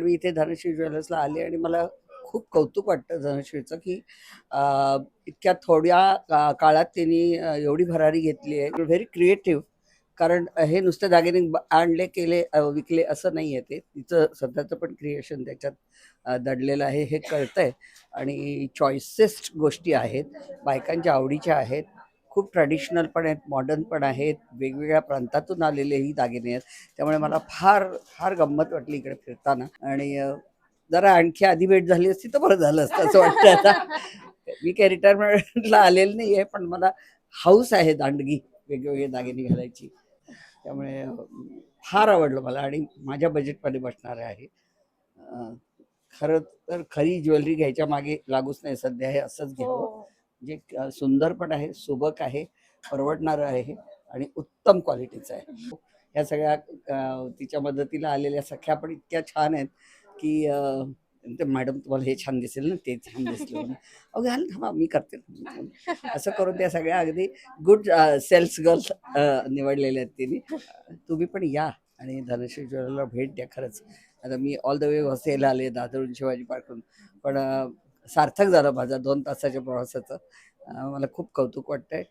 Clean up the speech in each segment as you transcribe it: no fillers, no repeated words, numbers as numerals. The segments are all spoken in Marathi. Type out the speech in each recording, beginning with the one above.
मी इथे धनश्री ज्वेलर्सला आले आणि मला खूप कौतुक वाटतं धनश्रीचं की इतक्या थोड्या काळात त्यांनी एवढी भरारी घेतली आहे. Very creative. कारण हे नुसते दागिने आणले केले विकले असं नाही आहे. ते तिचं स्वतःचं पण क्रिएशन त्याच्यात दडलेलं आहे हे कळतंय. आणि चॉईसेस्ट गोष्टी आहेत, बायकांच्या आवडीच्या आहेत, खूप ट्रॅडिशनल पण आहेत, मॉडर्न पण आहेत, वेगवेगळ्या प्रांतातून आलेलेही दागिने आहेत. त्यामुळे मला फार फार गंमत वाटली इकडे फिरताना. आणि जरा आणखी आधी भेट झाली असती तर बरं झालं असतं असं वाटतं आता. मी काही रिटायरमेंटला आलेलं नाही आहे, पण मला हौस आहे दांडगी वेगवेगळे दागिने घालायची. त्यामुळे फार आवडलं मला आणि माझ्या बजेटमध्ये बसणारं आहे. अ, खरं तर खरी ज्वेलरी घ्यायच्या मागे लागूच नाही सध्या, हे असंच घ्यावं. जे सुंदर पण आहे, सुबक आहे, परवडणारं आहे आणि उत्तम क्वालिटीचं आहे. ह्या सगळ्या तिच्या मदतीला आलेल्या सख्या पण इतक्या छान आहेत की ते मॅडम तुम्हाला हे छान दिसेल ना, ते छान दिसलं म्हणून. अहो घाल ना, थांबा मी करते ना. असं करून त्या सगळ्या अगदी गुड सेल्स गर्ल्स निवडलेल्या आहेत तिने. तुम्ही पण या आणि धनश्री ज्वेलरला भेट द्या खरंच. आता मी ऑल द वे वसईला आले, दादरहून शिवाजी पार्कहून, पण सार्थक झालं माझा 2 तासाच्या प्रवासाचं. मला खूप कौतुक वाटतंय.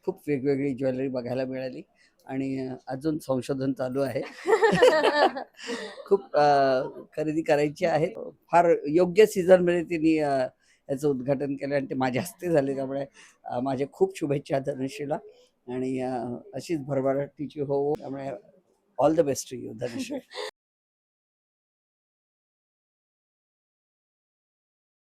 खूप वेगवेगळी ज्वेलरी बघायला मिळाली आणि अजून संशोधन चालू आहे. खूप खरेदी करायची आहे. फार योग्य सीझनमध्ये तिने याचं उद्घाटन केलं आणि ते माझ्या हस्ते झाले. त्यामुळे माझ्या खूप शुभेच्छा धनुश्रीला आणि अशीच भरभराटीची हो. त्यामुळे all the best to you Dhanushree.